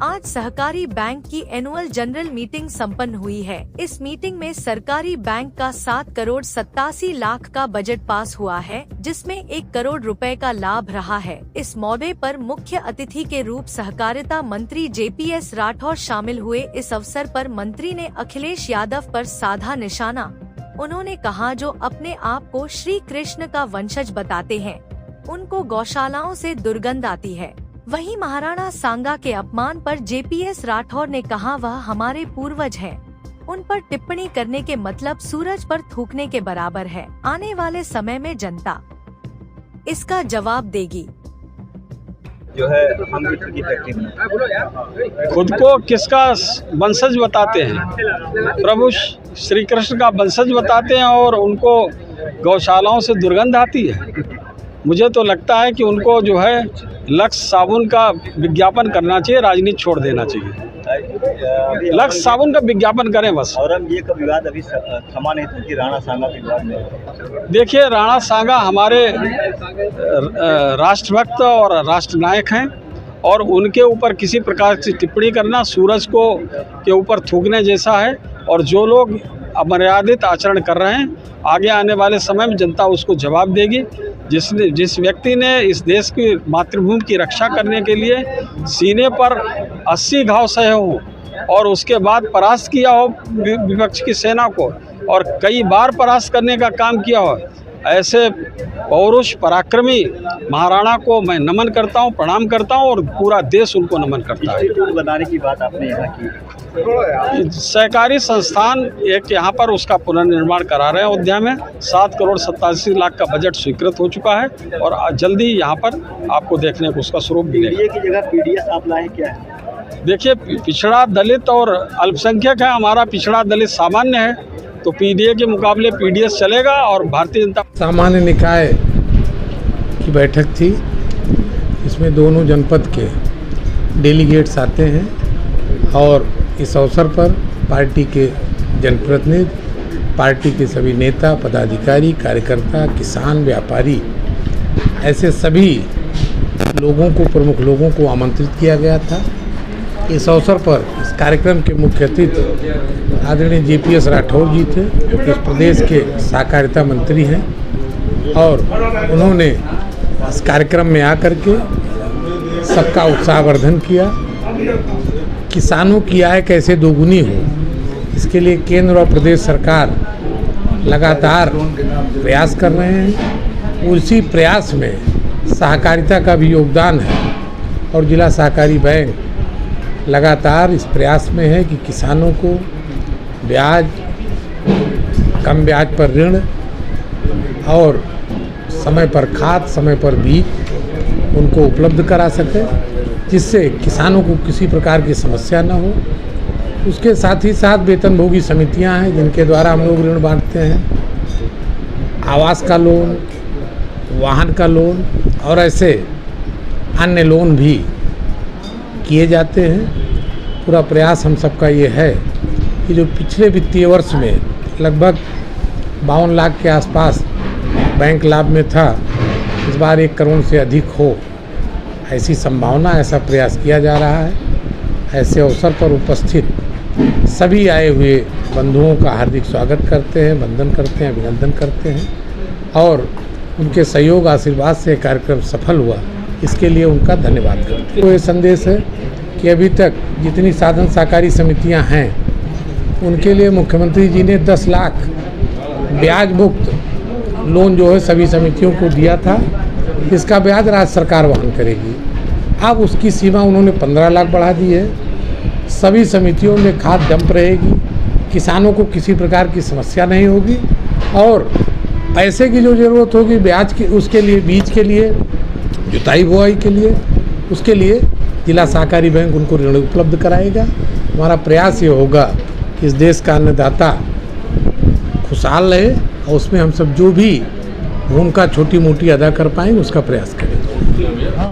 आज सहकारी बैंक की एनुअल जनरल मीटिंग संपन्न हुई है। इस मीटिंग में सरकारी बैंक का 7 करोड़ 87 लाख का बजट पास हुआ है, जिसमें 1 करोड़ रुपए का लाभ रहा है। इस मौके पर मुख्य अतिथि के रूप सहकारिता मंत्री JPS राठौर शामिल हुए। इस अवसर पर मंत्री ने अखिलेश यादव पर साधा निशाना। उन्होंने कहा, जो अपने आप को श्री कृष्ण का वंशज बताते हैं, उनको गौशालाओं से दुर्गंध आती है। वहीं महाराणा सांगा के अपमान पर JPS राठौर ने कहा, वह हमारे पूर्वज हैं। उन पर टिप्पणी करने के मतलब सूरज पर थूकने के बराबर है। आने वाले समय में जनता इसका जवाब देगी। जो है हम की फैक्ट्री में खुद को किसका वंशज बताते हैं? प्रभु श्री कृष्ण का वंशज बताते हैं और उनको गौशालाओं से दुर्गंध आती है। मुझे तो लगता है कि उनको जो है लक्स साबुन का विज्ञापन करना चाहिए, राजनीति छोड़ देना चाहिए। लक्स साबुन का विज्ञापन करें बस। औरंगजेब का विवाद अभी थमा नहीं था कि राणा सांगा के विवाद में। देखिए, राणा सांगा हमारे राष्ट्रभक्त और राष्ट्रनायक हैं और उनके ऊपर किसी प्रकार की टिप्पणी करना सूरज को के ऊपर थूकने जैसा है। और जो लोग अमर्यादित आचरण कर रहे हैं, आगे आने वाले समय में जनता उसको जवाब देगी। जिस व्यक्ति ने इस देश की मातृभूमि की रक्षा करने के लिए सीने पर 80 घाव सहे हो और उसके बाद परास्त किया हो विपक्ष की सेना को और कई बार परास्त करने का काम किया हो, ऐसे पौरुष पराक्रमी महाराणा को मैं नमन करता हूं, प्रणाम करता हूं और पूरा देश उनको नमन करता है। बनाने की बात आपने यहाँ की, सहकारी संस्थान एक यहाँ पर उसका पुनर्निर्माण करा रहे हैं। अयोध्या में 7 करोड़ 87 लाख का बजट स्वीकृत हो चुका है और जल्दी यहाँ पर आपको देखने को उसका स्वरूप मिलेगा। PDA की जगह PDS आप लाए क्या है? देखिए, पिछड़ा दलित और अल्पसंख्यक है, हमारा पिछड़ा दलित सामान्य है, तो PDA के मुकाबले PDS चलेगा। और भारतीय जनता सामान्य निकाय की बैठक थी, इसमें दोनों जनपद के डेलीगेट्स आते हैं और इस अवसर पर पार्टी के जनप्रतिनिधि, पार्टी के सभी नेता, पदाधिकारी, कार्यकर्ता, किसान, व्यापारी, ऐसे सभी लोगों को, प्रमुख लोगों को आमंत्रित किया गया था। इस अवसर पर इस कार्यक्रम के मुख्य अतिथि आदरणीय JPS राठौर जी थे, जो इस प्रदेश के सहकारिता मंत्री हैं और उन्होंने इस कार्यक्रम में आकर के सबका उत्साहवर्धन किया। किसानों की आय कैसे दोगुनी हो, इसके लिए केंद्र और प्रदेश सरकार लगातार प्रयास कर रहे हैं। उसी प्रयास में सहकारिता का भी योगदान है और जिला सहकारी बैंक लगातार इस प्रयास में है कि किसानों को ब्याज, कम ब्याज पर ऋण और समय पर खाद, समय पर बीज उनको उपलब्ध करा सके, जिससे किसानों को किसी प्रकार की समस्या न हो। उसके साथ ही साथ वेतनभोगी समितियां हैं जिनके द्वारा हम लोग ऋण बांटते हैं, आवास का लोन, वाहन का लोन और ऐसे अन्य लोन भी किए जाते हैं। पूरा प्रयास हम सबका ये है कि जो पिछले वित्तीय वर्ष में लगभग 52 लाख के आसपास बैंक लाभ में था, इस बार 1 करोड़ से अधिक हो, ऐसी संभावना, ऐसा प्रयास किया जा रहा है। ऐसे अवसर पर उपस्थित सभी आए हुए बंधुओं का हार्दिक स्वागत करते हैं, वंदन करते हैं, अभिनंदन करते हैं और उनके सहयोग आशीर्वाद से कार्यक्रम सफल हुआ, इसके लिए उनका धन्यवाद करते हैं। तो ये संदेश है कि अभी तक जितनी साधन सहकारी समितियां हैं, उनके लिए मुख्यमंत्री जी ने 10 लाख ब्याज मुक्त लोन जो है सभी समितियों को दिया था। इसका ब्याज राज्य सरकार वहन करेगी। अब उसकी सीमा उन्होंने 15 लाख बढ़ा दी है। सभी समितियों में खाद डंप रहेगी, किसानों को किसी प्रकार की समस्या नहीं होगी और पैसे की जो ज़रूरत होगी ब्याज की, उसके लिए बीज के लिए, जुताई बुआई के लिए, उसके लिए जिला सहकारी बैंक उनको ऋण उपलब्ध कराएगा। हमारा प्रयास ये होगा कि इस देश का अन्नदाता खुशहाल रहे और उसमें हम सब जो भी भूमिका छोटी मोटी अदा कर पाएंगे उसका प्रयास करें।